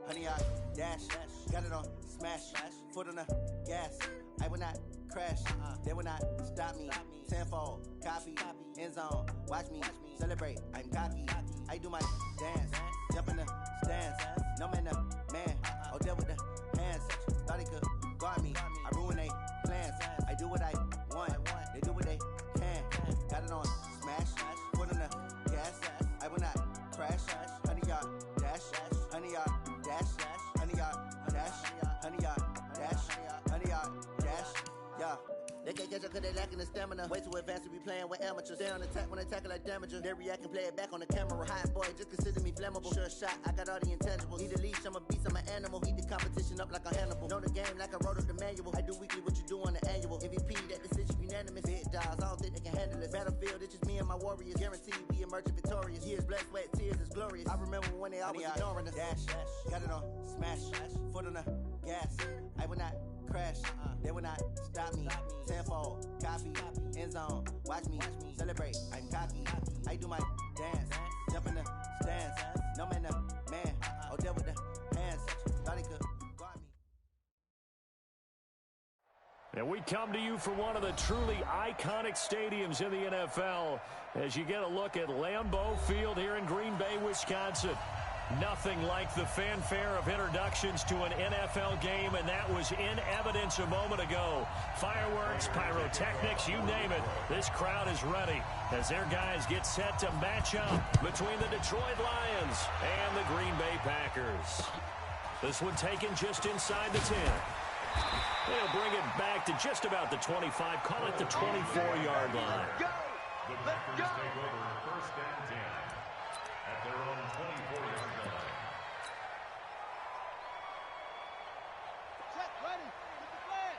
100-yard dash. Got it on smash. Foot on the gas. I will not crash. They will not stop me. Tenfold, copy, end zone. Watch me celebrate. I'm cocky. I do my dance. Jump in the stands. No man, the man. Oh, deal with the hands. Thought he could guard me. I ruin they plans. I do what I want. They do what they can. Got it on smash. Foot on the gas. I will not crash. 100-yard dash. 100-yard dash. 100-yard dash. 100-yard dash. 100-yard dash. Yeah. They can't catch up cause they lacking the stamina. Way too advanced to be playing with amateurs. Stay on attack when I tackle like damager. They react and play it back on the camera. Hot boy, just consider me flammable. Sure shot, I got all the intangibles. Need a leash, I'm a beast, I'm an animal. Eat the competition up like a Hannibal. Know the game like I wrote up the manual. I do weekly what you do on the annual. MVP, that decision unanimous. Big dogs, I don't think they can handle it. Battlefield, it's just me and my warriors. Guaranteed we emerging victorious. Years, blood, sweat, tears, is glorious. I remember when they always ignoring us. Dash, got it on smash. Foot on the gas. I will not crash. They will not stop me. Tenfold, copy, end zone. Watch me celebrate. I'm cocky. I do my dance. Jump in the stands. No man, the man. Oh, deal with the hands. Thought he could guard me. And we come to you from one of the truly iconic stadiums in the NFL as you get a look at Lambeau Field here in Green Bay, Wisconsin. Nothing like the fanfare of introductions to an NFL game, and that was in evidence a moment ago. Fireworks, pyrotechnics, you name it. This crowd is ready as their guys get set to match up between the Detroit Lions and the Green Bay Packers. This one taken just inside the 10. They'll bring it back to just about the 25. Call it the 24-yard line. The Packers take over first and 10 at their own 24-yard line. Set, ready, get the flag.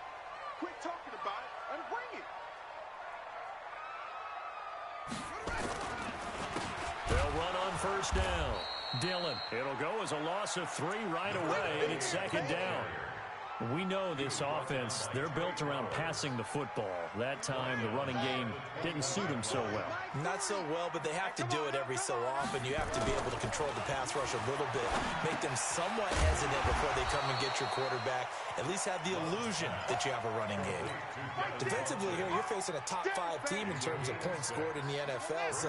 Quit talking about it and bring it. They'll run on first down. Dillon. It'll go as a loss of 3 right away, and it's second down. We know this offense, they're built around passing the football. That time, the running game didn't suit them so well. Not so well, but they have to do it every so often. You have to be able to control the pass rush a little bit, make them somewhat hesitant before they come and get your quarterback. At least have the illusion that you have a running game. Defensively here, you're facing a top-5 team in terms of points scored in the NFL. So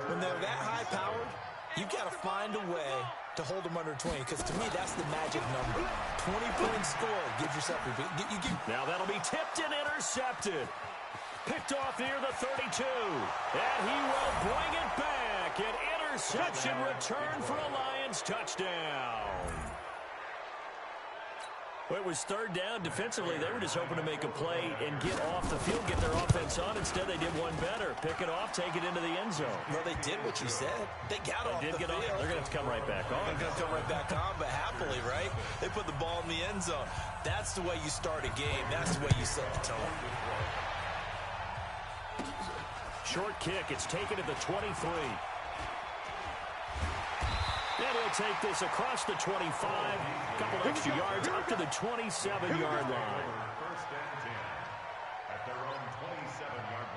when they're that high-powered, you've got to find a way to hold them under 20, because to me, that's the magic number. 20 points scored. Give yourself a big... Now that'll be tipped and intercepted. Picked off near the 32. And he will bring it back. An interception return for a Lions touchdown. Well, it was third down. Defensively, they were just hoping to make a play and get off the field, get their offense on. Instead, they did one better. Pick it off, take it into the end zone. Well, they did what you said. They got off the field. They're going to have to come right back on. They're going to come right back on, but happily, right? They put the ball in the end zone. That's the way you start a game. That's the way you set the tone. Short kick. It's taken at the 23. And he'll take this across the 25. A couple extra yards up to the 27-yard line. First and 10 at their own 27-yard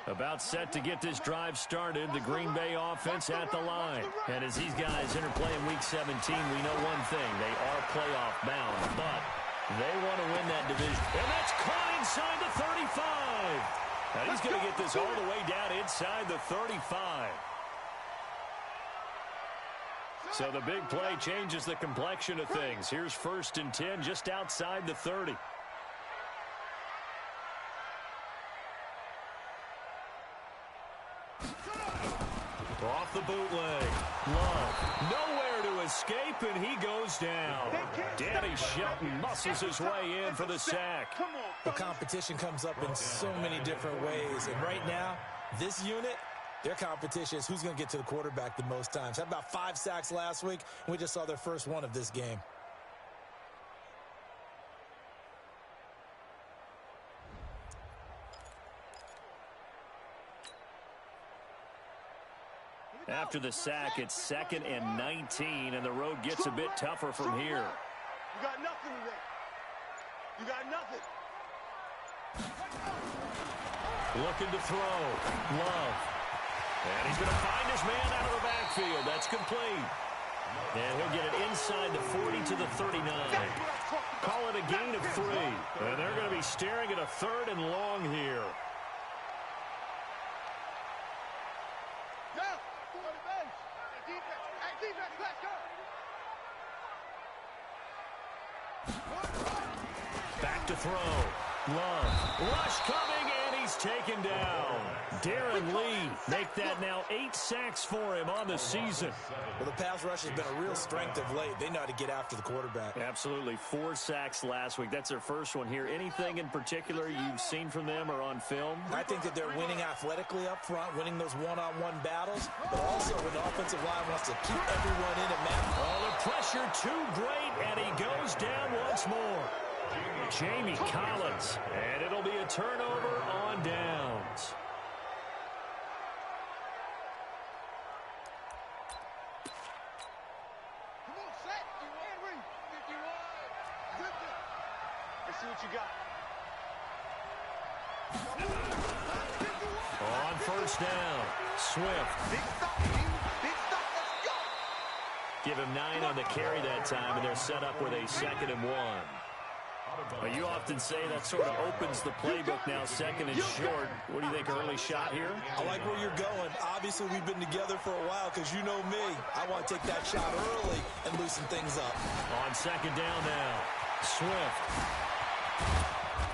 line. About set to get this drive started. The Green Bay offense at the line. And as these guys interplay in Week 17, we know one thing. They are playoff bound, but they want to win that division. And that's caught inside the 35. Now he's going to get this all the way down inside the 35. So the big play changes the complexion of things. Here's first and 10 just outside the 30. Off the bootleg. Love. Nowhere to escape, and he goes down. Danny Shelton muscles his way in for the sack. The competition comes up in so many different ways. And right now, this unit, their competition is who's going to get to the quarterback the most times. Had about 5 sacks last week, and we just saw their first one of this game. After the sack, it's 2nd and 19, and the road gets a bit tougher from here. You got nothing today. You got nothing. Looking to throw. Love. And he's going to find his man out of the backfield. That's complete. And he'll get it inside the 40 to the 39. Call it a gain of 3. And they're going to be staring at a 3rd and long here. Back to throw. Love. Rush coming, and he's taken down. Darren Lee make that now 8 sacks for him on the season. Well, the pass rush has been a real strength of late. They know how to get after the quarterback. Absolutely. 4 sacks last week. That's their first one here. Anything in particular you've seen from them or on film? I think that they're winning athletically up front, winning those one-on-one battles, but also when the offensive line wants to keep everyone in and man. Oh, the pressure too great, and he goes down once more. Jamie Collins, and it'll be a turnover on downs. Come on, set. Henry. 51. Let's see what you got. On first down, Swift. Big stop, big stop. Let's go. Give him 9 on the carry that time, and they're set up with a 2nd and 1. Well, you often say that sort of opens the playbook now, 2nd and short. What do you think, early shot here? I like where you're going. Obviously, we've been together for a while because you know me. I want to take that shot early and loosen things up. On 2nd down now, Swift.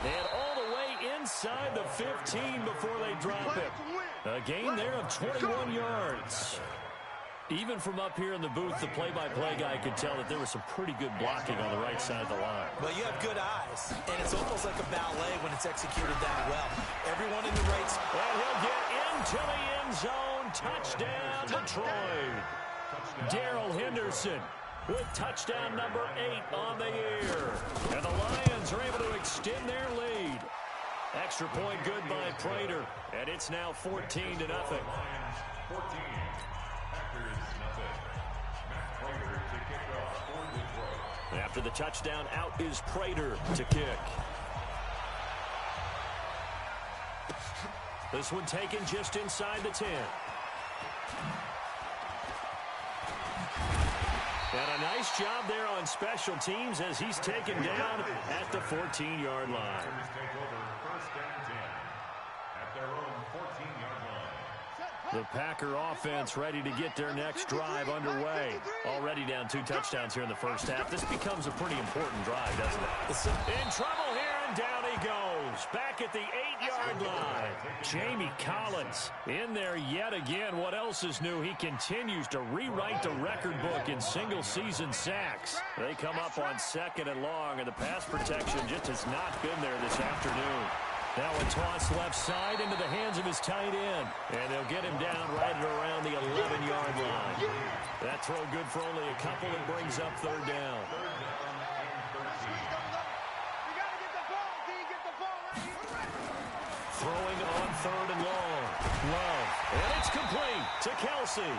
And all the way inside the 15 before they drop it. A gain there of 21 yards. Even from up here in the booth, the play-by-play guy could tell that there was some pretty good blocking on the right side of the line. Well, you have good eyes, and it's almost like a ballet when it's executed that well. Everyone in the right spot. And he'll get into the end zone. Touchdown, Detroit. Darrell Henderson with touchdown number 8 on the year. And the Lions are able to extend their lead. Extra point good by Prater, and it's now 14-0. Lions 14. After the touchdown, out is Prater to kick. This one taken just inside the 10. And a nice job there on special teams as he's taken down at the 14-yard line. Take over 1st and 10 at their own 14-yard line. The Packer offense ready to get their next drive underway. Already down 2 touchdowns here in the first half. This becomes a pretty important drive, doesn't it? In trouble here, and down he goes. Back at the 8-yard line. Jamie Collins in there yet again. What else is new? He continues to rewrite the record book in single-season sacks. They come up on 2nd and long, and the pass protection just has not been there this afternoon. Now a toss left side into the hands of his tight end. And they'll get him down right at around the 11-yard line. That throw good for only a couple and brings up 3rd down. Throwing on 3rd and long. Love. And it's complete to Kelsey.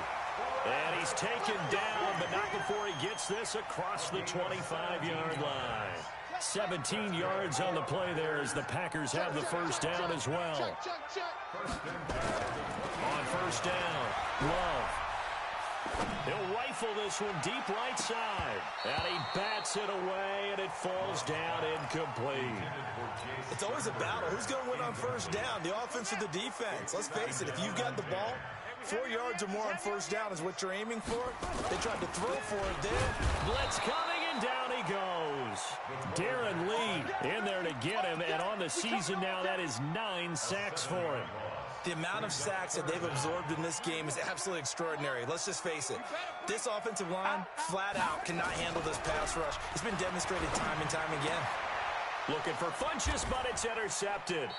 And he's taken down, but not before he gets this across the 25-yard line. 17 yards on the play there as the Packers have the first down as well. On first down, Love. He'll rifle this one deep right side. And he bats it away, and it falls down incomplete. It's always a battle. Who's going to win on first down, the offense or the defense? Let's face it, if you've got the ball, 4 yards or more on first down is what you're aiming for. They tried to throw for it there. Blitz coming, and down he goes. Darren Lee in there to get him, and on the season now, that is 9 sacks for him. The amount of sacks that they've absorbed in this game is absolutely extraordinary. Let's just face it. This offensive line, flat out, cannot handle this pass rush. It's been demonstrated time and time again. Looking for Funchess, but it's intercepted.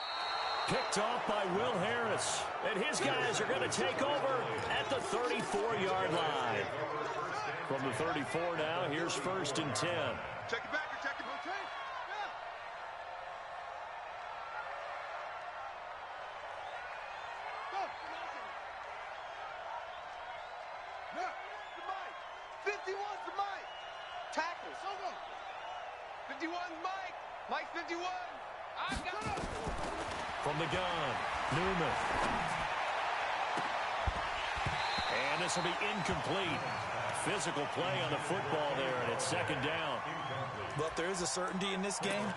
Picked off by Will Harris. And his guys are going to take over at the 34-yard line. From the 34 now, here's 1st and 10. Check it back, check it back. Go. 51's the Mike. Tackle. 51's Mike. Mike 51. I got it. From the gun, Newman. And this will be incomplete. Physical play on the football there, and it's second down. Well, if there is a certainty in this game,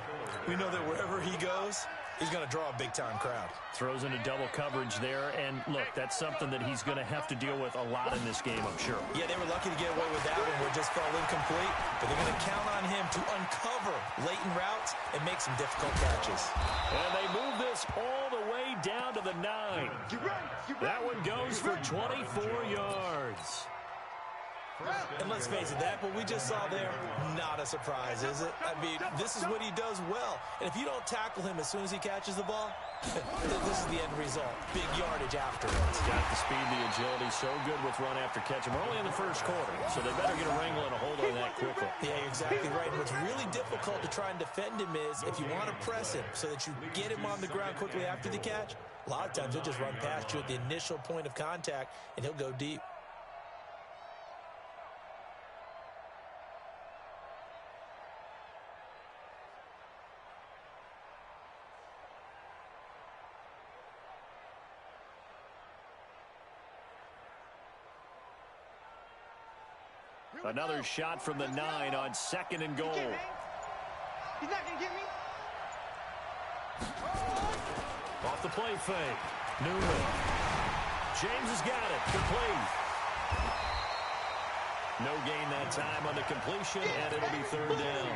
we know that wherever he goes, he's going to draw a big-time crowd. Throws into double coverage there, and look, that's something that he's going to have to deal with a lot in this game, I'm sure. Yeah, they were lucky to get away with that one where it just fell incomplete, but they're going to count on him to uncover latent routes and make some difficult catches. And they move this all the way down to the 9. That one goes for 24 yards. And let's face it, that what we just saw there, not a surprise, is it? I mean, this is what he does well. And if you don't tackle him as soon as he catches the ball, this is the end result. Big yardage afterwards. Got the speed, the agility, so good with run after catch. And we're only in the first quarter, so they better get a wrangle and a hold on that quickly. Yeah, you're exactly right. And what's really difficult to try and defend him is if you want to press him so that you get him on the ground quickly after the catch, a lot of times he'll just run past you at the initial point of contact, and he'll go deep. Another shot from the 9 on second and goal. He's not going to get me. Off the play fake. Newman. James has got it. Complete. No gain that time on the completion, and it'll be third down.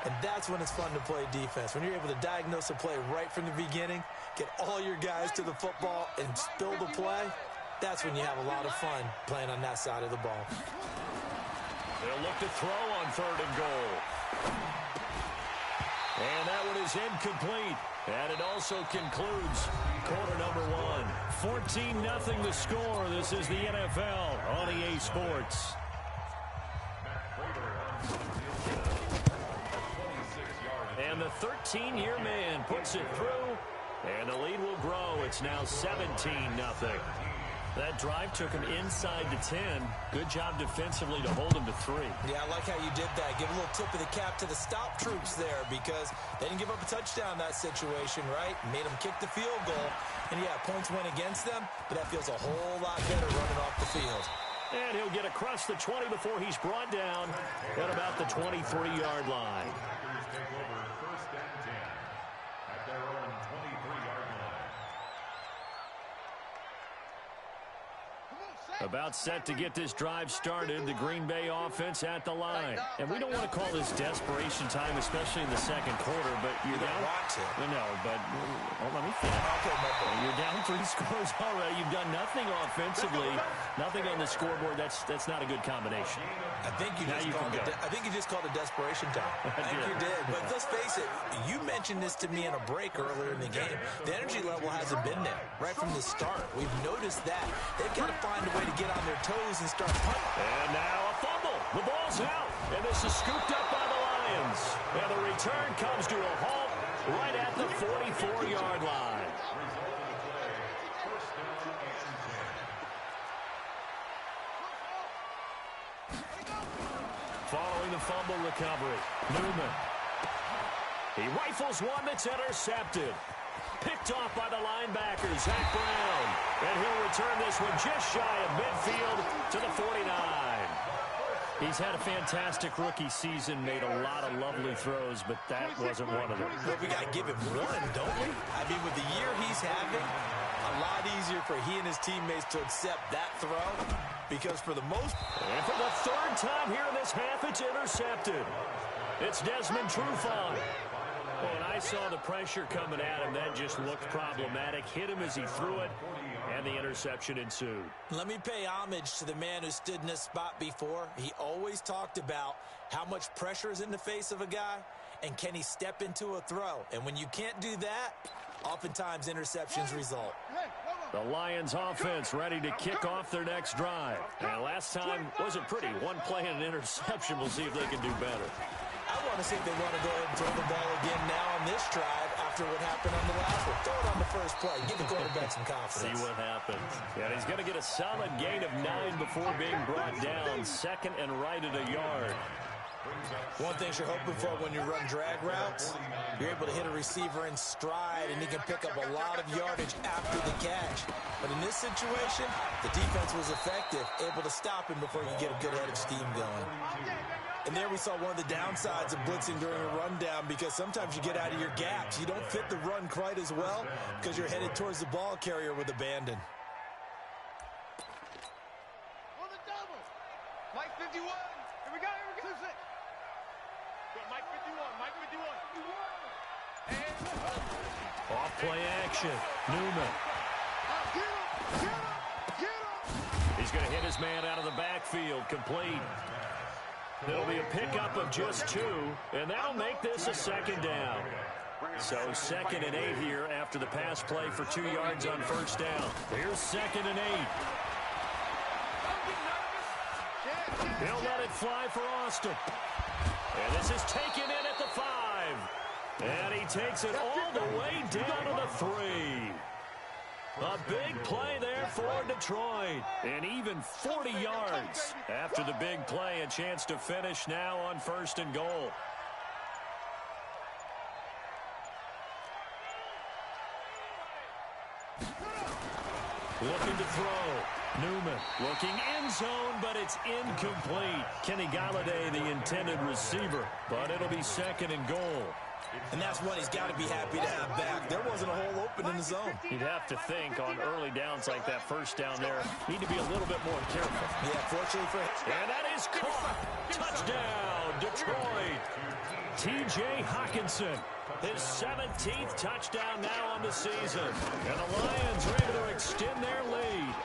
And that's when it's fun to play defense. When you're able to diagnose a play right from the beginning, get all your guys to the football, and spill the play, that's when you have a lot of fun playing on that side of the ball. They'll look to throw on third and goal. And that one is incomplete. And it also concludes quarter number 1. 14-0 the score. This is the NFL on EA Sports. And the 13-year man puts it through. And the lead will grow. It's now 17-0. That drive took him inside the 10. Good job defensively to hold him to 3. Yeah, I like how you did that. Give a little tip of the cap to the stop troops there because they didn't give up a touchdown in that situation, right? Made them kick the field goal. And, yeah, points went against them, but that feels a whole lot better running off the field. And he'll get across the 20 before he's brought down at about the 23-yard line. About set to get this drive started, the Green Bay offense at the line. And we don't want to call this desperation time, especially in the second quarter, but you're down. Want to. No, but let me finish. Okay, you're down 3 scores already. You've done nothing offensively, nothing on the scoreboard. That's not a good combination. I think you just called it desperation time. I think you did. But let's face it, you mentioned this to me in a break earlier in the game. The energy level hasn't been there right from the start. We've noticed that. They've got to find a way to get on their toes and start punting. And now a fumble. The ball's out. And this is scooped up by the Lions. And the return comes to a halt right at the 44-yard line. Following the fumble recovery, Newman. He rifles one that's intercepted. Picked off by the linebacker, Zach Brown. And he'll return this one just shy of midfield to the 49. He's had a fantastic rookie season, made a lot of lovely throws, but that wasn't one of them. Well, we got to give him one, don't we? I mean, with the year he's having, a lot easier for he and his teammates to accept that throw because for the most... And for the third time here in this half, it's intercepted. It's Desmond Trufant. Well, when I saw the pressure coming at him, that just looked problematic. Hit him as he threw it, and the interception ensued. Let me pay homage to the man who stood in this spot before. He always talked about how much pressure is in the face of a guy, and can he step into a throw. And when you can't do that, oftentimes interceptions result. The Lions offense ready to kick off their next drive. And last time wasn't pretty. One play and an interception. We'll see if they can do better. I want to see if they want to go ahead and throw the ball again now on this drive after what happened on the last one. Throw it on the first play. Give the quarterback some confidence. See what happens. Yeah, he's going to get a solid gain of 9 before being brought down. Second and right at a yard. One thing you're hoping for when you run drag routes, you're able to hit a receiver in stride, and he can pick up a lot of yardage after the catch. But in this situation, the defense was effective, able to stop him before he could get a good head of steam going. And there we saw one of the downsides of blitzing during a rundown, because sometimes you get out of your gaps. You don't fit the run quite as well because you're headed towards the ball carrier with abandon. On the double. Mike 51. Here we go. Mike 51. Mike 51. And Off play action. Newman. Get him. He's going to hit his man out of the backfield. Complete. It'll be a pickup of just 2, and that'll make this a second down. So 2nd and 8 here after the pass play for 2 yards on first down. Here's 2nd and 8. He'll let it fly for Austin. And this is taken in at the 5. And he takes it all the way down to the 3. A big play there for Detroit. And even 40 yards after the big play. A chance to finish now on 1st and goal. Looking to throw. Newman looking end zone, but it's incomplete. Kenny Galladay, the intended receiver, but it'll be 2nd and goal. And that's one he's got to be happy to have back. There wasn't a hole open in the zone. You'd have to think on early downs like that first down there, need to be a little bit more careful. Yeah, fortunately for him. And that is caught. Touchdown, Detroit. T.J. Hockenson, his 17th touchdown now on the season. And the Lions are able to extend their lead.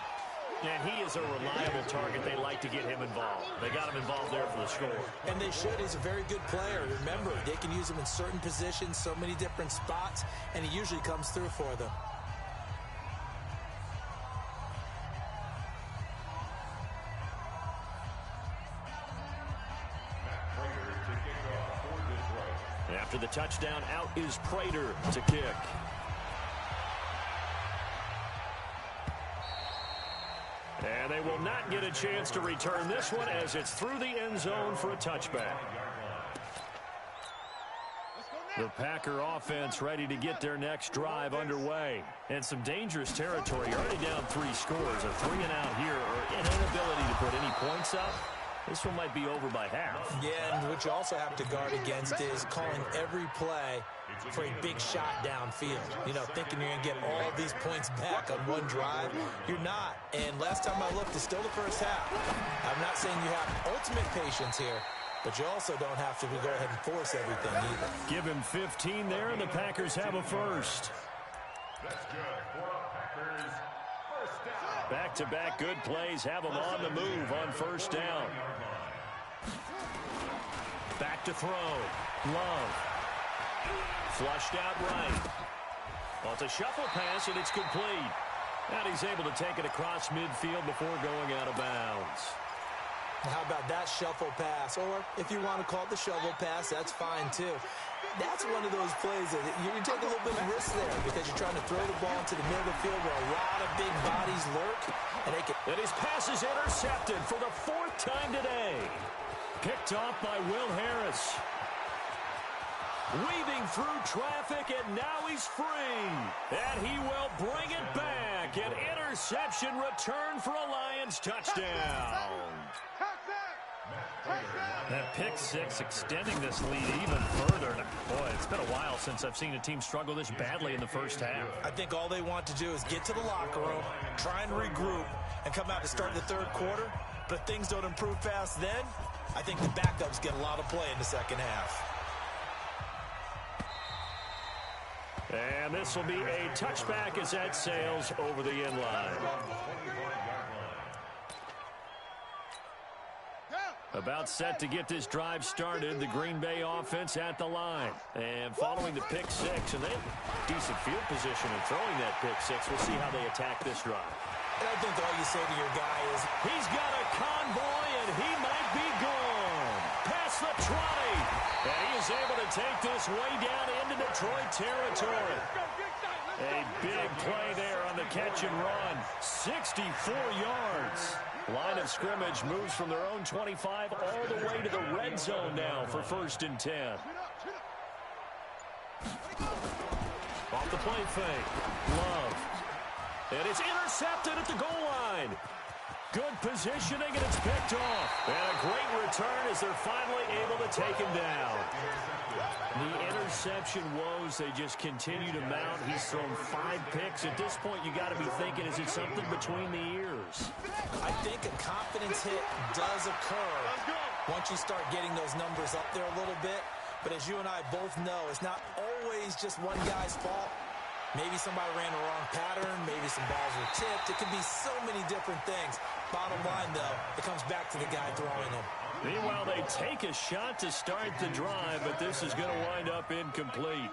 And he is a reliable target. They like to get him involved. They got him involved there for the score. And they should. He's a very good player. Remember, they can use him in certain positions, so many different spots, and he usually comes through for them. After the touchdown, out is Prater to kick. And they will not get a chance to return this one as it's through the end zone for a touchback. The Packer offense ready to get their next drive underway. And some dangerous territory. You're already down 3 scores. A 3 and out here, or an inability to put any points up. This one might be over by half. Yeah, and what you also have to guard against is calling every play for a big shot downfield. You know, thinking you're going to get all these points back on one drive. You're not. And last time I looked, it's still the first half. I'm not saying you have ultimate patience here, but you also don't have to go ahead and force everything either. Give him 15 there, and the Packers have a first. That's good for a Packers first down. Back-to-back good plays have them on the move on first down. Back to throw. Love. Flushed out right. Well, it's a shuffle pass, and it's complete. And he's able to take it across midfield before going out of bounds. How about that shuffle pass? Or if you want to call it the shovel pass, that's fine too. That's one of those plays that you can take a little bit of risk there because you're trying to throw the ball into the middle of the field where a lot of big bodies lurk. And his pass is intercepted for the 4th time today. Picked off by Will Harris. Weaving through traffic, and now he's free. And he will bring it back. An interception return for a Lions touchdown. That pick 6 extending this lead even further. Boy, it's been a while since I've seen a team struggle this badly in the first half. I think all they want to do is get to the locker room, try and regroup, and come out to start the 3rd quarter. But if things don't improve fast then, I think the backups get a lot of play in the second half. And this will be a touchback as that sails over the end line. About set to get this drive started, the Green Bay offense at the line. And following the pick 6, and they have decent field position in throwing that pick 6. We'll see how they attack this drive. And I think all you say to your guy is, he's got a convoy, and he might be gone. Past the 20. And he is able to take this way down into Detroit territory. A big play there on the catch and run. 64 yards. Line of scrimmage moves from their own 25 all the way to the red zone now for 1st and 10. Off the play fake. Love. And it's intercepted at the goal line. Good positioning, and it's picked off. And a great return as they're finally able to take him down. The interception woes, they just continue to mount. He's thrown 5 picks. At this point, you got to be thinking, is it something between the ears? I think a confidence hit does occur once you start getting those numbers up there a little bit. But as you and I both know, it's not always just one guy's fault. Maybe somebody ran the wrong pattern. Maybe some balls were tipped. It could be so many different things. Bottom line, though, it comes back to the guy throwing them. Meanwhile, they take a shot to start the drive, but this is going to wind up incomplete.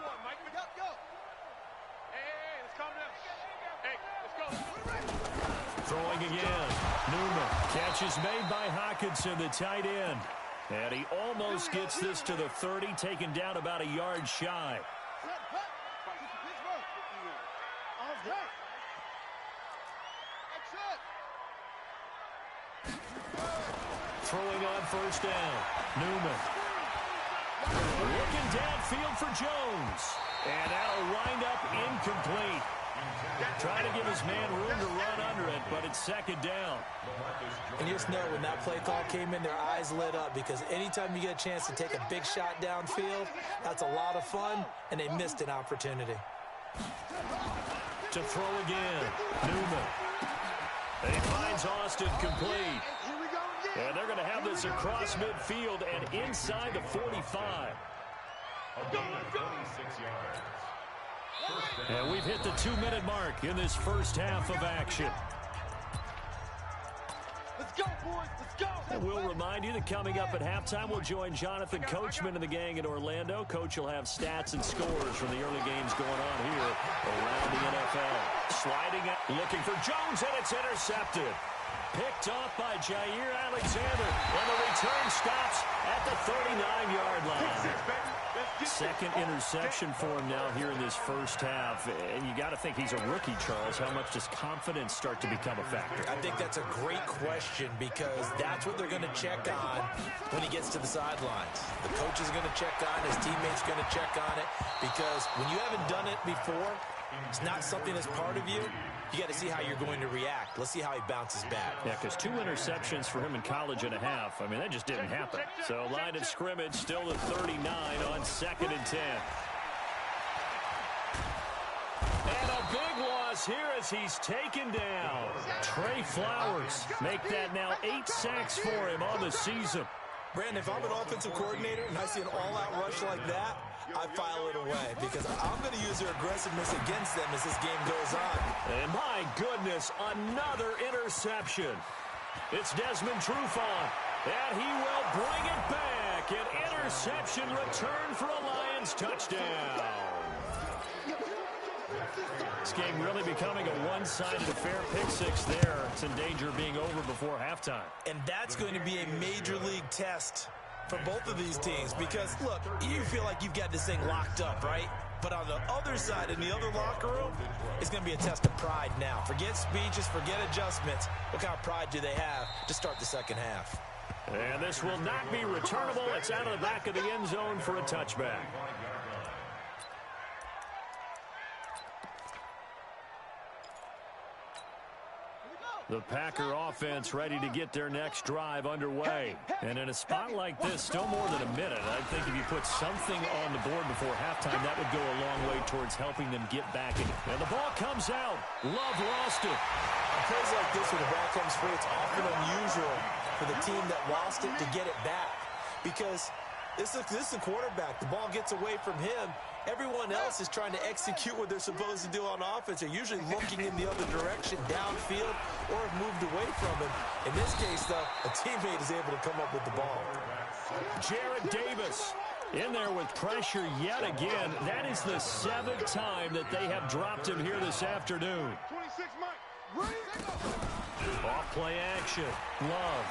Throwing again. Newman. Catch is made by Hockenson, the tight end. And he almost gets this to the 30, taken down about a yard shy. Throwing on 1st down. Newman. Looking downfield for Jones. And that'll wind up incomplete. Trying to give his man room to run under it, but it's 2nd down. And you just know when that play call came in, their eyes lit up, because anytime you get a chance to take a big shot downfield, that's a lot of fun, and they missed an opportunity. To throw again. Newman. And he finds Austin complete. And they're going to have this across midfield and inside the 45. And we've hit the 2-minute mark in this first half of action. Let's go, boys. Let's go. And we'll remind you that coming up at halftime, we'll join Jonathan Coachman and the gang in Orlando. Coach will have stats and scores from the early games going on here around the NFL. Sliding up, looking for Jones, and it's intercepted. Picked off by Jair Alexander, and the return stops at the 39-yard line. 2nd interception for him now here in this first half. And you got to think he's a rookie, Charles. How much does confidence start to become a factor? I think that's a great question, because that's what they're going to check on when he gets to the sidelines. The coach is going to check on it. His teammates are going to check on it, because when you haven't done it before, it's not something that's part of you. You got to see how you're going to react. Let's see how he bounces back. Yeah, because 2 interceptions for him in college and a half. I mean, that just didn't happen. So line of scrimmage still at 39 on 2nd and 10. And a big loss here as he's taken down. Trey Flowers make that now 8 sacks for him on the season. Brandon, if I'm an offensive coordinator and I see an all-out rush like that, I file it away, because I'm going to use their aggressiveness against them as this game goes on. And my goodness, another interception. It's Desmond Trufant, and he will bring it back. An interception return for a Lions touchdown. This game really becoming a one-sided affair. Pick 6 there. It's in danger of being over before halftime. And that's going to be a major league test for both of these teams, because, look, you feel like you've got this thing locked up, right? But on the other side, in the other locker room, it's going to be a test of pride now. Forget speeches, forget adjustments. What kind of pride do they have to start the second half? And this will not be returnable. It's out of the back of the end zone for a touchback. The Packer offense ready to get their next drive underway. And in a spot like this, still more than a minute, I think if you put something on the board before halftime, that would go a long way towards helping them get back in. And the ball comes out. Love lost it. On plays like this, when the ball comes free, it's often unusual for the team that lost it to get it back, because this is a quarterback. The ball gets away from him. Everyone else is trying to execute what they're supposed to do on offense. They're usually looking in the other direction, downfield, or have moved away from him. In this case, though, a teammate is able to come up with the ball. Jared Davis in there with pressure yet again. That is the 7th time that they have dropped him here this afternoon. 26, Mike. Off play action. Love.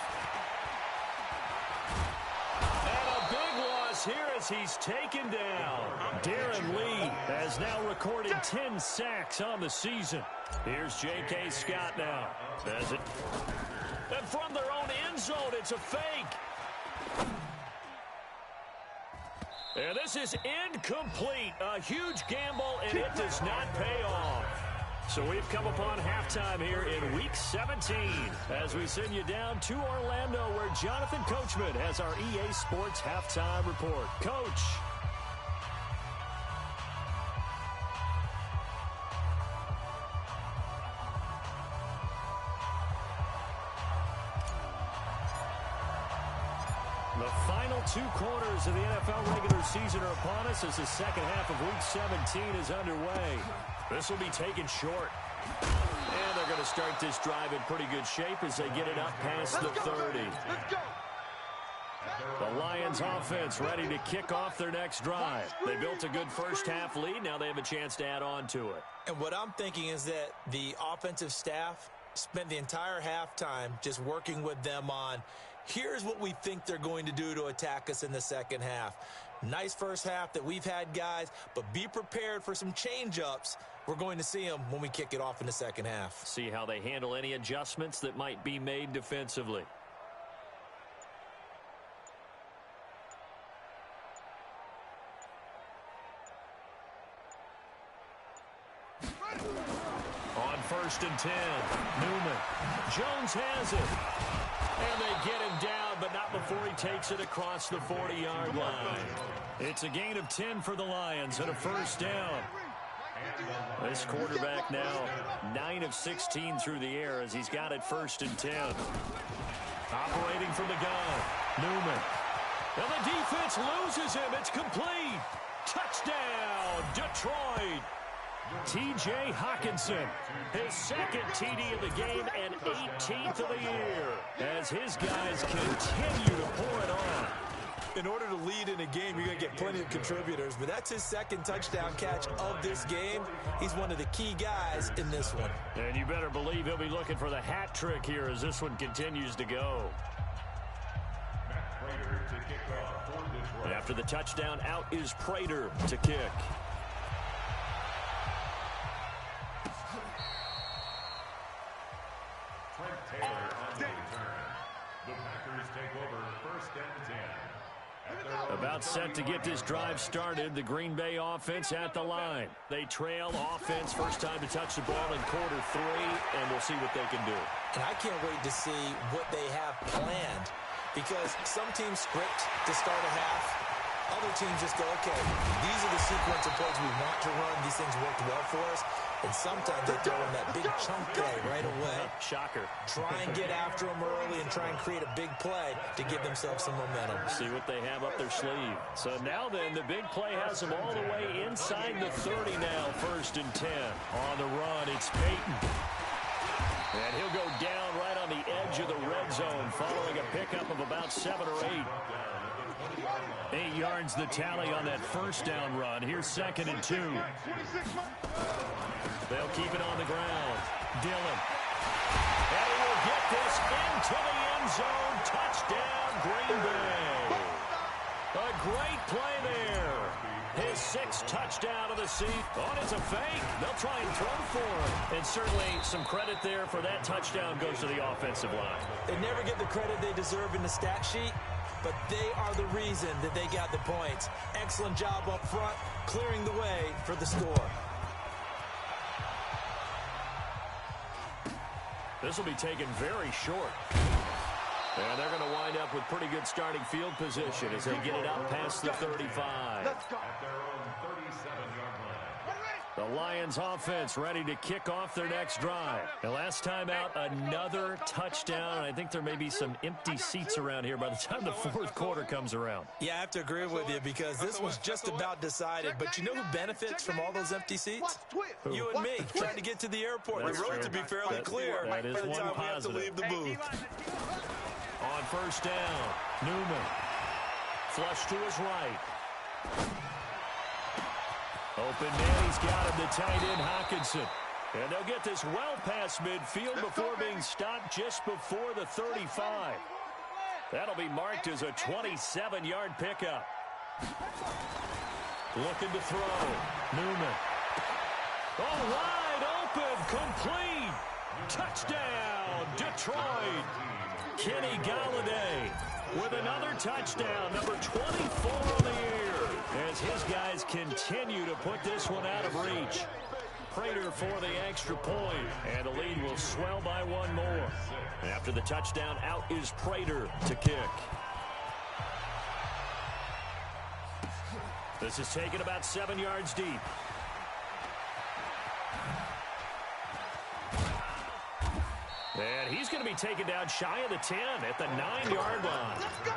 And a big loss here as he's taken down. Darren Lee has now recorded 10 sacks on the season. Here's J.K. Scott now. And from their own end zone, it's a fake. And this is incomplete. A huge gamble, and it does not pay off. So we've come upon halftime here in Week 17 as we send you down to Orlando where Jonathan Coachman has our EA Sports Halftime Report. Coach. The final 2 quarters of the NFL regular season are upon us as the second half of Week 17 is underway. This will be taken short. And they're going to start this drive in pretty good shape as they get it up past the 30. The Lions offense ready to kick off their next drive. They built a good first half lead. Now they have a chance to add on to it. And what I'm thinking is that the offensive staff spent the entire halftime just working with them on, here's what we think they're going to do to attack us in the second half. Nice first half that we've had, guys, but be prepared for some change-ups. We're going to see them when we kick it off in the second half. See how they handle any adjustments that might be made defensively. On 1st and 10, Newman. Jones has it. And they get him down, but not before he takes it across the 40-yard line. It's a gain of 10 for the Lions and a first down. This quarterback now 9 of 16 through the air as he's got it 1st and 10. Operating from the gun, Newman. And the defense loses him. It's complete. Touchdown, Detroit. T.J. Hawkinson, his second TD of the game and 18th of the year as his guys continue to pour it on. In order to lead in a game, you're going to get plenty of contributors, but that's his second touchdown catch of this game. He's one of the key guys in this one. And you better believe he'll be looking for the hat trick here as this one continues to go. After the touchdown, out is Prater to kick. About set to get this drive started, the Green Bay offense at the line. They trail offense, first time to touch the ball in quarter 3, and we'll see what they can do. And I can't wait to see what they have planned, because some teams script to start a half. Other teams just go, okay, these are the sequence of plays we want to run. These things worked well for us. And sometimes they throw in that big chunk play right away. Shocker. Try and get after them early and try and create a big play to give themselves some momentum. See what they have up their sleeve. So now then, the big play has them all the way inside the 30 now, 1st and 10. On the run, it's Peyton. And he'll go down right on the edge of the red zone following a pickup of about 7 or 8. 8 yards the tally on that first down run. Here's 2nd and 2. They'll keep it on the ground. Dillon. And he will get this into the end zone. Touchdown, Green Bay. A great play there. His 6th touchdown of the season. Oh, it's a fake. They'll try and throw for him. And certainly some credit there for that touchdown goes to the offensive line. They never get the credit they deserve in the stat sheet, but they are the reason that they got the points. Excellent job up front, clearing the way for the score. This will be taken very short. And they're going to wind up with pretty good starting field position as they get it out past the 35. At their own 37-yard line. The Lions offense ready to kick off their next drive. And last time out, another touchdown. I think there may be some empty seats around here by the time the 4th quarter comes around. Yeah, I have to agree with you because this was just about decided. But you know who benefits from all those empty seats? Who? You and me, trying to get to the airport. That's the road true. to be fairly clear that is by the one time we have to positive. leave the booth. On 1st down, Newman. Flush to his right. Open man, he's got him, the tight end, Hawkinson. And they'll get this well past midfield before being stopped just before the 35. That'll be marked as a 27-yard pickup. Looking to throw. Newman. Oh, wide open, complete. Touchdown, Detroit. Kenny Galladay with another touchdown, number 24 on the year, as his guys continue to put this one out of reach. Prater for the extra point, and the lead will swell by one more. After the touchdown, out is Prater to kick. This is taken about 7 yards deep. And he's going to be taken down shy of the 10 at the 9-yard line. Let's go.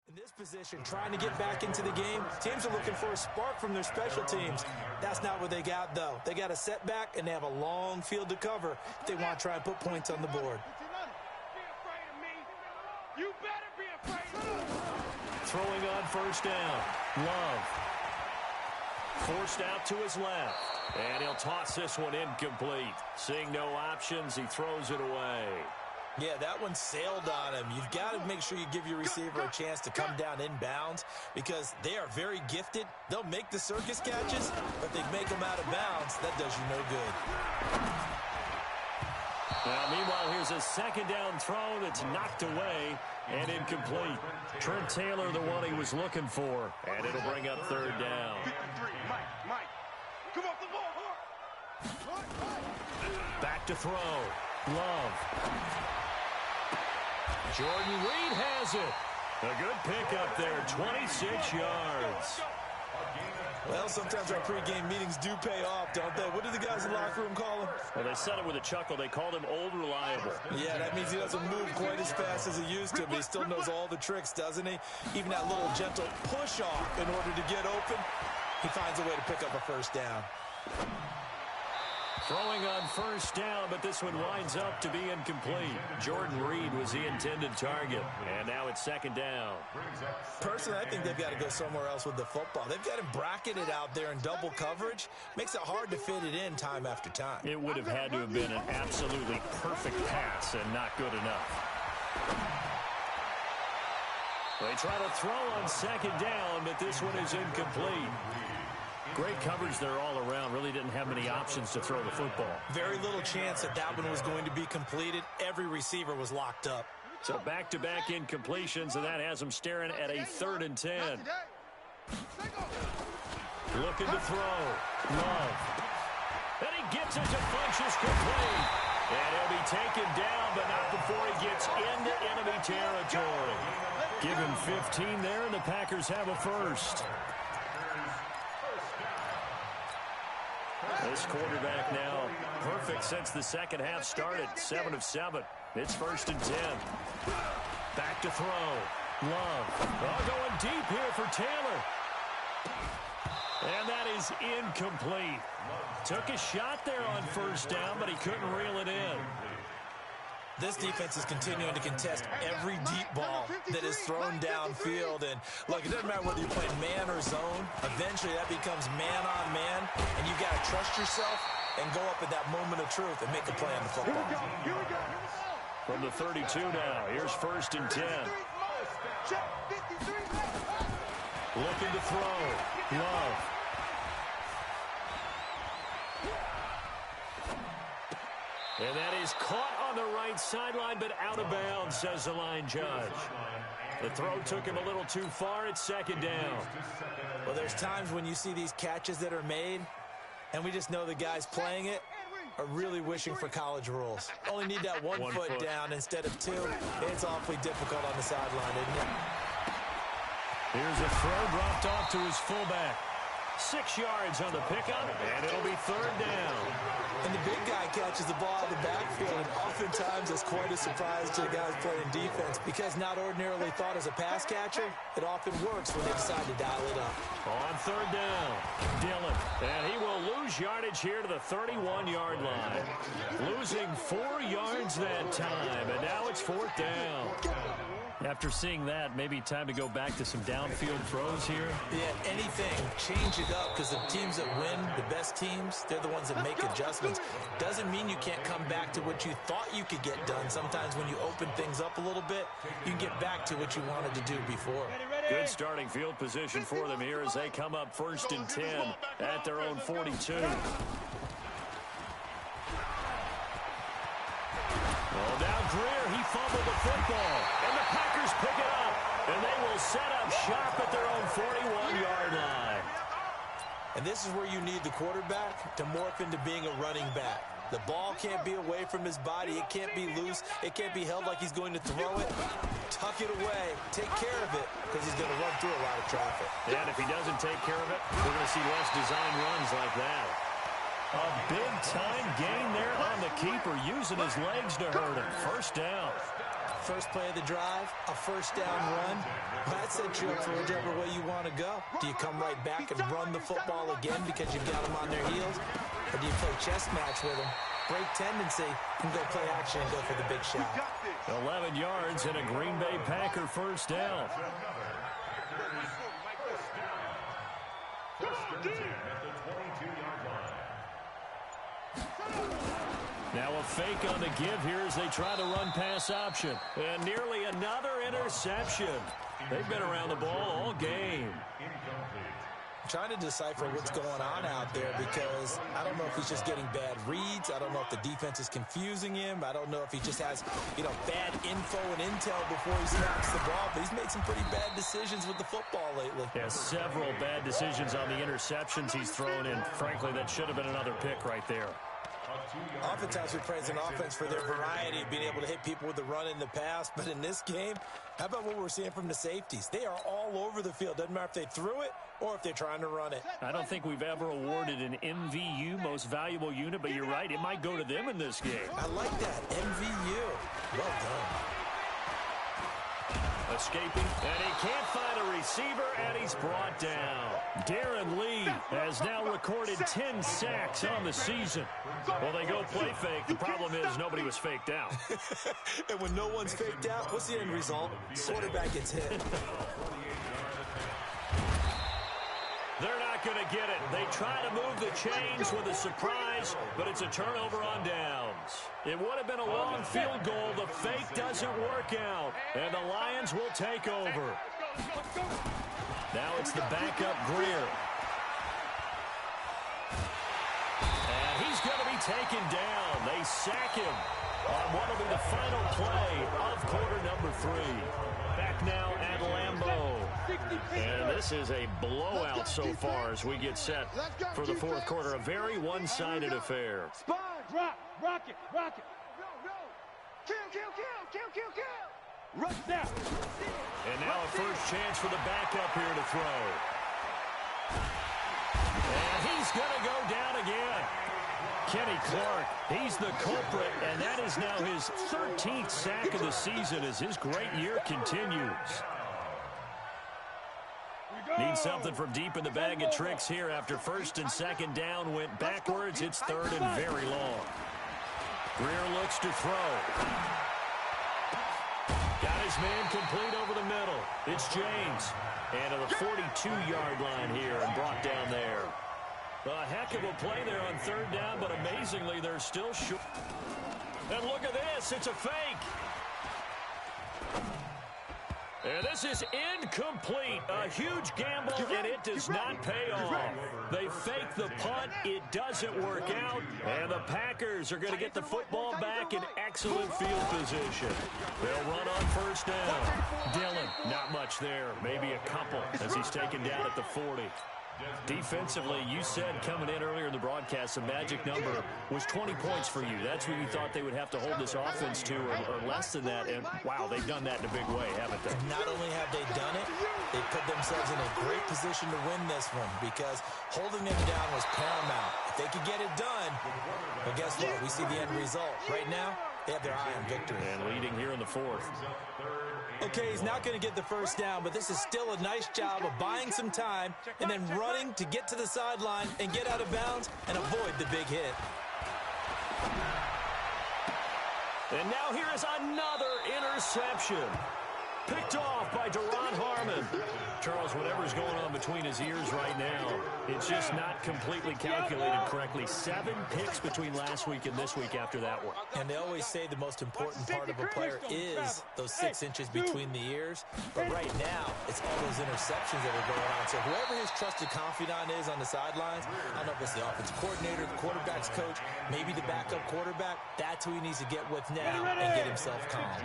In this position, trying to get back into the game, teams are looking for a spark from their special teams. That's not what they got, though. They got a setback, and they have a long field to cover if they want to try and put points on the board. Be afraid of me. You better be afraid of me. Throwing on first down. Love. Forced out to his left. And he'll toss this one incomplete. Seeing no options, he throws it away. Yeah, that one sailed on him. You've got to make sure you give your receiver a chance to come down inbounds because they are very gifted. They'll make the circus catches, but they make them out of bounds. That does you no good. Now, meanwhile, here's a second down throw that's knocked away and incomplete. Trent Taylor, the one he was looking for, and it'll bring up third down. 53, Mike. Come off the ball. Back to throw. Love. Jordan Reed has it. A good pickup there, 26 yards. Well, sometimes our pregame meetings do pay off, don't they? What do the guys in the locker room call him? Well, they said it with a chuckle. They called him Old Reliable. Yeah, that means he doesn't move quite as fast as he used to, but he still knows all the tricks, doesn't he? Even that little gentle push-off in order to get open, he finds a way to pick up a first down. Throwing on first down, but this one winds up to be incomplete. Jordan Reed was the intended target, and now it's second down. Personally, I think they've got to go somewhere else with the football. They've got him bracketed out there in double coverage. Makes it hard to fit it in time after time. It would have had to have been an absolutely perfect pass and not good enough. They try to throw on second down, but this one is incomplete. Great coverage there all around. Really didn't have many options to throw the football. Very little chance that that one was going to be completed. Every receiver was locked up. So back-to-back incompletions, and that has him staring at a 3rd and 10. Looking to throw. Love. And he gets it to Funchess complete. And he'll be taken down, but not before he gets into enemy territory. Give him 15 there, and the Packers have a first. This quarterback now perfect since the second half started. 7 of 7. It's 1st and 10. Back to throw. Love. Oh, going deep here for Taylor. And that is incomplete. Took a shot there on first down, but he couldn't reel it in. This defense is continuing to contest every deep ball that is thrown downfield. And, look, it doesn't matter whether you're playing man or zone. Eventually, that becomes man-on-man, and you've got to trust yourself and go up at that moment of truth and make a play on the football. Here we go. From the 32 now, here's 1st and 10. Looking to throw. Love. And that is caught on the right sideline, but out of bounds, says the line judge. The throw took him a little too far. It's second down. Well, there's times when you see these catches that are made, and we just know the guys playing it are really wishing for college rules. Only need that one foot down instead of 2. It's awfully difficult on the sideline, isn't it? Here's a throw dropped off to his fullback. 6 yards on the pickup, and it'll be third down. And the big guy catches the ball out of the backfield, and oftentimes it's quite a surprise to the guys playing defense because not ordinarily thought as a pass catcher, it often works when they decide to dial it up. On third down, Dillon, and he will lose yardage here to the 31-yard line. Losing 4 yards that time, and now it's fourth down. After seeing that, maybe time to go back to some downfield throws here. Yeah, anything. Change it up because the teams that win, the best teams, they're the ones that make adjustments. Doesn't mean you can't come back to what you thought you could get done. Sometimes when you open things up a little bit, you can get back to what you wanted to do before. Good starting field position for them here as they come up 1st and 10 at their own 42. Well, now Greer, he fumbled the football, and the Packers pick it up, and they will set up shop at their own 41-yard line. And this is where you need the quarterback to morph into being a running back. The ball can't be away from his body. It can't be loose. It can't be held like he's going to throw it. Tuck it away. Take care of it because he's going to run through a lot of traffic. And if he doesn't take care of it, we're going to see less design runs like that. A big-time gain there on the keeper, using his legs to hurt him. First down. First play of the drive, a first down run. That sets you up for whichever way you want to go. Do you come right back and run the football again because you've got them on their heels? Or do you play chess match with them? Break tendency and go play action and go for the big shot. 11 yards and a Green Bay Packer first down. Now a fake on the give here as they try to run pass option. And nearly another interception. They've been around the ball all game. I'm trying to decipher what's going on out there because I don't know if he's just getting bad reads. I don't know if the defense is confusing him. I don't know if he just has, bad info and intel before he snaps the ball. But he's made some pretty bad decisions with the football lately. Yeah, several bad decisions on the interceptions he's thrown in. Frankly, that should have been another pick right there. Oftentimes we praise an offense for their variety of being able to hit people with the run in the pass. But in this game, how about what we're seeing from the safeties? They are all over the field. Doesn't matter if they threw it or if they're trying to run it. I don't think we've ever awarded an MVU, most valuable unit, but you're right. It might go to them in this game. I like that. MVU. Well done. Escaping, and he can't find a receiver, and he's brought down. Darren Lee has now recorded 10 sacks on the season. Well, they go play fake. The problem is nobody was faked out. And when no one's faked out, what's the end result? Quarterback gets hit. They're not going to get it. They try to move the chains with a surprise, but it's a turnover on downs. It would have been a long field goal. The fake doesn't work out, and the Lions will take over. Now it's the backup Greer. And he's going to be taken down. They sack him on what will be the final play of quarter number 3. Back now at Lambeau. And this is a blowout so far as we get set for the fourth quarter. A very one-sided affair. Spine, rock it. Kill. Rush now. And now a first chance for the backup here to throw. And he's going to go down again. Kenny Clark, he's the culprit, and that is now his 13th sack of the season as his great year continues. Need something from deep in the bag of tricks here after first and second down went backwards. It's third and very long. Greer looks to throw. Got his man complete over the middle. It's James. And to the 42-yard line here and brought down there. A heck of a play there on third down, but amazingly, they're still short. And look at this. It's a fake. And this is incomplete. A huge gamble, and it does not pay off. They fake the punt. It doesn't work out. And the Packers are going to get the football back in excellent field position. They'll run on first down. Dillon, not much there. Maybe a couple as he's taken down at the 40. Defensively, you said coming in earlier in the broadcast, the magic number was 20 points for you. That's what you thought they would have to hold this offense to, or less than that. And, wow, they've done that in a big way, haven't they? Not only have they done it, they put themselves in a great position to win this one because holding them down was paramount. If they could get it done, but guess what? We see the end result. Right now, they have their eye on victory. And leading here in the fourth. Okay, he's not going to get the first down, but this is still a nice job of buying some time and then running to get to the sideline and get out of bounds and avoid the big hit. And now here is another interception. Picked off by Duron Harmon. Charles, whatever's going on between his ears right now, it's just not completely calculated correctly. 7 picks between last week and this week after that one. And they always say the most important part of a player is those 6 inches between the ears. But right now, it's all those interceptions that are going on. So whoever his trusted confidant is on the sidelines, I don't know if it's the offensive coordinator, the quarterback's coach, maybe the backup quarterback, that's who he needs to get with now and get himself calm.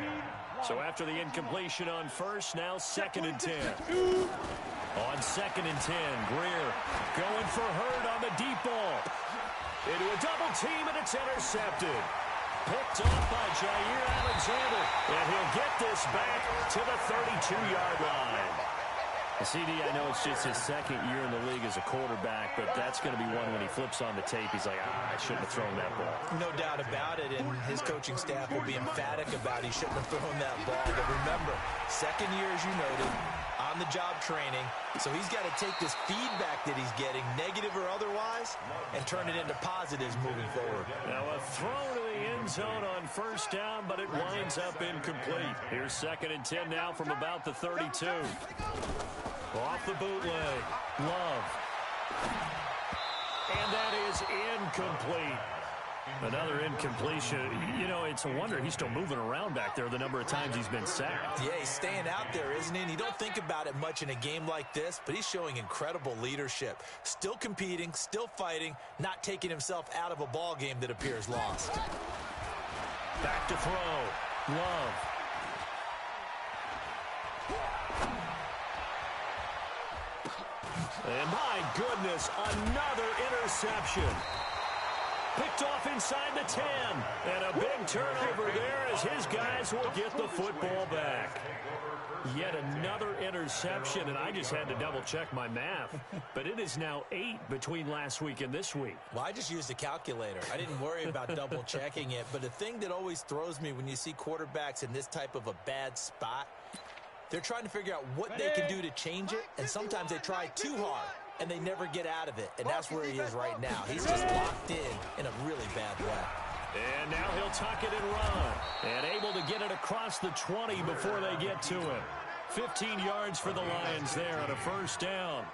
So after the incompletion on first, now 2nd and 10. On 2nd and 10, Greer going for Hurd on the deep ball. Into a double team, and it's intercepted. Picked off by Jair Alexander, and he'll get this back to the 32-yard line. CD, I know it's just his 2nd year in the league as a quarterback, but that's going to be one when he flips on the tape. He's like, I shouldn't have thrown that ball. No doubt about it, and his coaching staff will be emphatic about he shouldn't have thrown that ball. But remember, 2nd year, as you noted, on-the-job training, so he's got to take this feedback that he's getting, negative or otherwise, and turn it into positives moving forward. Now a throw to the end zone on first down, but it winds up incomplete. Here's 2nd and 10 now from about the 32. Off the bootleg, Love. And that is incomplete. Another incompletion. You know, it's a wonder he's still moving around back there the number of times he's been sacked. Yeah, he's staying out there, isn't he? And you don't think about it much in a game like this, but he's showing incredible leadership. Still competing, still fighting, not taking himself out of a ball game that appears lost. Back to throw. Love. And my goodness, another interception. Picked off inside the 10. And a big turnover there as his guys will get the football back. Yet another interception, and I just had to double-check my math. But it is now 8 between last week and this week. Well, I just used a calculator. I didn't worry about double-checking it. But the thing that always throws me when you see quarterbacks in this type of a bad spot, they're trying to figure out what they can do to change it, and sometimes they try too hard, and they never get out of it. And that's where he is right now. He's just locked in a really bad way. And now he'll tuck it and run. And able to get it across the 20 before they get to him. 15 yards for the Lions there on a first down.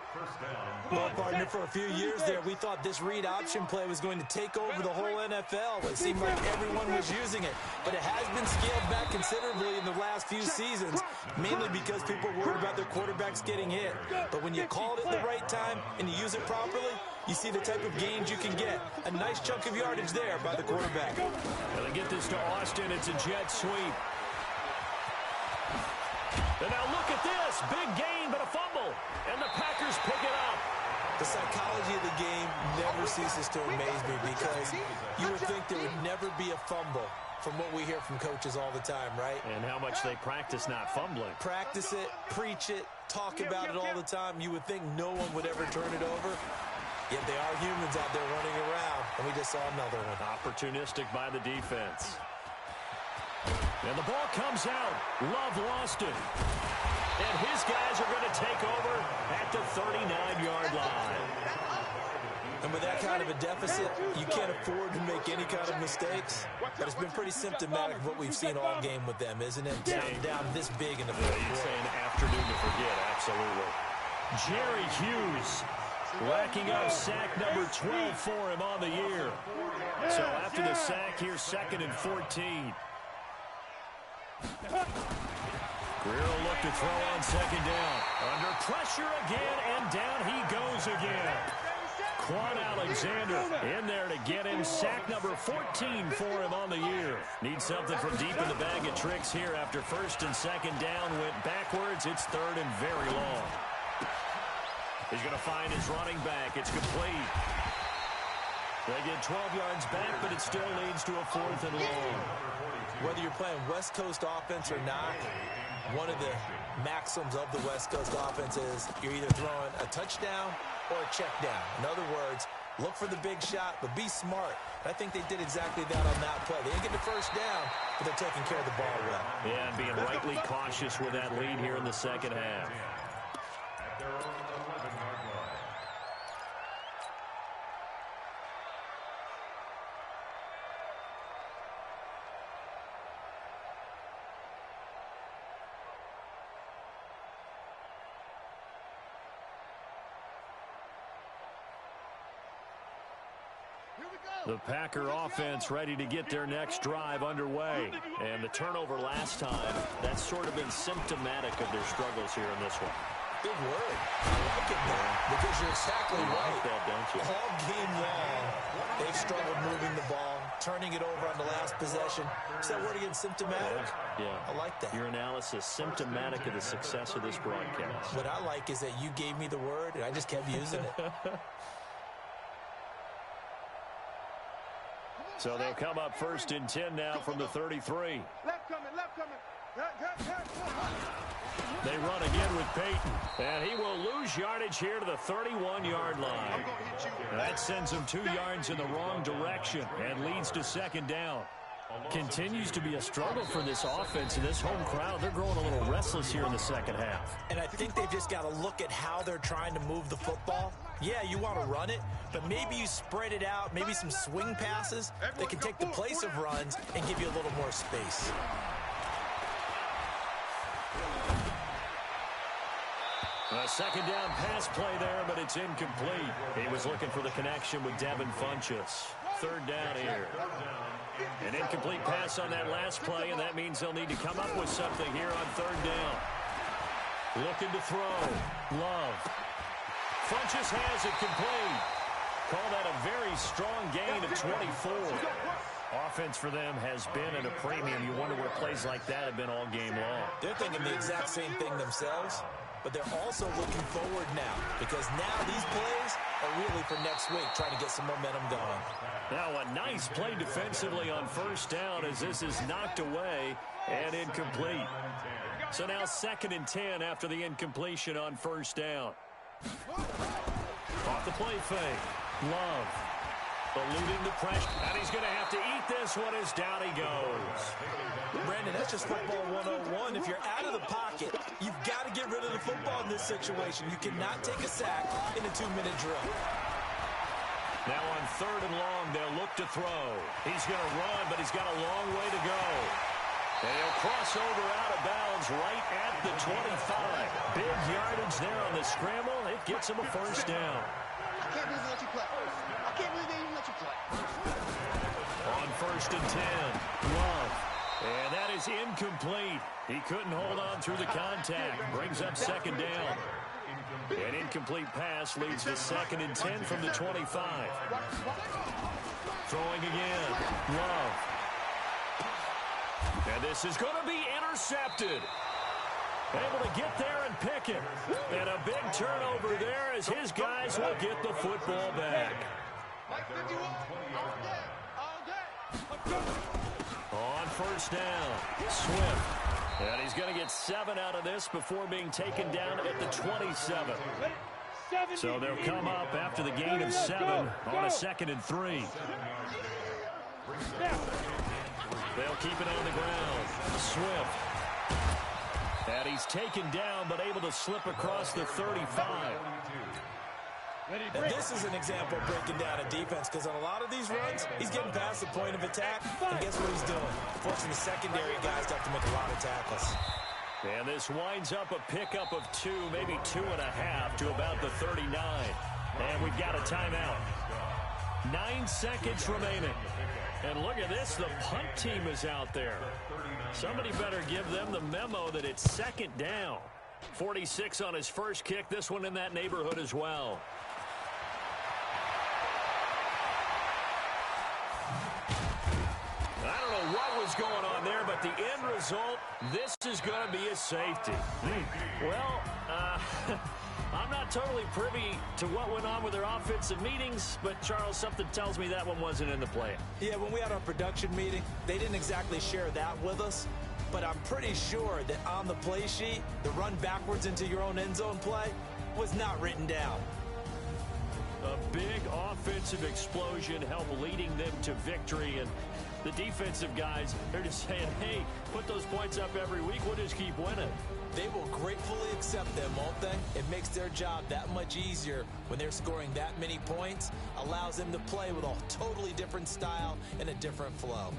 Well, partner, for a few years there, we thought this read option play was going to take over the whole NFL. It seemed like everyone was using it. But it has been scaled back considerably in the last few seasons, mainly because people are worried about their quarterbacks getting hit. But when you call it at the right time and you use it properly, you see the type of gains you can get. A nice chunk of yardage there by the quarterback. Well, they get this to Austin. It's a jet sweep. And now look at this. Big gain, but a fumble. And the Packers pick it up. The psychology of the game never ceases to amaze me because you would think there would never be a fumble from what we hear from coaches all the time, right? And how much they practice not fumbling. Practice it, preach it, talk about it all the time. You would think no one would ever turn it over. Yet they are humans out there running around, and we just saw another one. Opportunistic by the defense. And the ball comes out. Love lost it. And his guys are going to take over at the 39-yard line. And with that kind of a deficit, you can't afford to make any kind of mistakes. But it's been pretty symptomatic of what we've seen all game with them, isn't it? Down this big in the fourth quarter. You'd say an afternoon to forget, absolutely. Jerry Hughes racking up sack number 12 for him on the year. So after the sack, here's 2nd and 14. Greer will look to throw on 2nd down. Under pressure again, and down he goes again. Quan Alexander in there to get him. Sack number 14 for him on the year. Needs something from deep in the bag of tricks here after 1st and 2nd down. Went backwards. It's 3rd and very long. He's going to find his running back. It's complete. They get 12 yards back, but it still leads to a 4th and long. Whether you're playing West Coast offense or not, one of the maxims of the West Coast offense is you're either throwing a touchdown or a check down. In other words, look for the big shot, but be smart. I think they did exactly that on that play. They didn't get the first down, but they're taking care of the ball well. Yeah, and being rightly cautious with that lead here in the second half. At their own 11-yard line. The Packer offense ready to get their next drive underway. And the turnover last time, that's sort of been symptomatic of their struggles here in this one. Good word. I like it now because you're exactly You right. like that, don't you? All game long, they've struggled moving the ball, turning it over on the last possession. Is that word again, symptomatic? Yeah. I like that. Your analysis, symptomatic of the success of this broadcast. What I like is that you gave me the word, and I just kept using it. So they'll come up 1st and 10 now from the 33. Left coming, left coming. They run again with Peyton, and he will lose yardage here to the 31-yard line. That sends him 2 yards in the wrong direction and leads to 2nd down. Continues to be a struggle for this offense and this home crowd. They're growing a little restless here in the second half. And I think they've just got to look at how they're trying to move the football. Yeah, you want to run it, but maybe you spread it out, maybe some swing passes that can take the place of runs and give you a little more space. A 2nd down pass play there, but it's incomplete. He was looking for the connection with Devin Funchess. 3rd down here. An incomplete pass on that last play, and that means they'll need to come up with something here on 3rd down. Looking to throw. Love. Funchess has it complete. Call that a very strong gain of 24. Offense for them has been at a premium. You wonder where plays like that have been all game long. They're thinking the exact same thing themselves, but they're also looking forward now because now these plays are really for next week, trying to get some momentum going. Now a nice play defensively on 1st down as this is knocked away and incomplete. So now 2nd and 10 after the incompletion on 1st down. Off the play fake. Love. Eluding the pressure. And he's going to have to eat this one as down he goes. Brandon, that's just football 101. If you're out of the pocket, you've got to get rid of the football in this situation. You cannot take a sack in a 2-minute drill. Now on 3rd and long, they'll look to throw. He's going to run, but he's got a long way to go. And he'll cross over out of bounds right at the 25. Big yardage there on the scramble. It gets him a 1st down. I can't believe they let you play. I can't believe they even let you play. On 1st and 10, Love. And that is incomplete. He couldn't hold on through the contact. Brings up 2nd down. An incomplete pass leads to 2nd and 10 from the 25. Throwing again. Love. And this is going to be intercepted. Able to get there and pick it. And a big turnover there as his guys will get the football back. On 1st down, Swift. And he's going to get 7 out of this before being taken down at the 27. So they'll come up after the gain of 7 on a 2nd and 3. They'll keep it on the ground. Swift. And he's taken down, but able to slip across the 35. And this is an example of breaking down a defense because on a lot of these runs, he's getting past the point of attack, and guess what he's doing? Forcing the secondary guys to have to make a lot of tackles. And this winds up a pickup of 2, maybe 2.5 to about the 39. And we've got a timeout. 9 seconds remaining. And look at this, the punt team is out there. Somebody better give them the memo that it's 2nd down. 46 on his first kick, this one in that neighborhood as well. I don't know what was going on there, but the end result, this is going to be a safety. Well, I'm not totally privy to what went on with their offensive meetings, but, Charles, something tells me that one wasn't in the plan. Yeah, when we had our production meeting, they didn't exactly share that with us, but I'm pretty sure that on the play sheet, the run backwards into your own end zone play was not written down. A big offensive explosion helped leading them to victory, and the defensive guys, they're just saying, hey, put those points up every week, we'll just keep winning. They will gratefully accept them, won't they? It makes their job that much easier when they're scoring that many points, allows them to play with a totally different style and a different flow.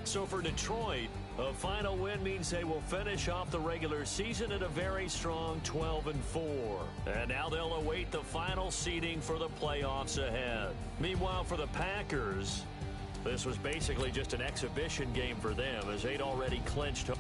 So for Detroit, a final win means they will finish off the regular season at a very strong 12-4. And now they'll await the final seeding for the playoffs ahead. Meanwhile, for the Packers, this was basically just an exhibition game for them as they'd already clinched home.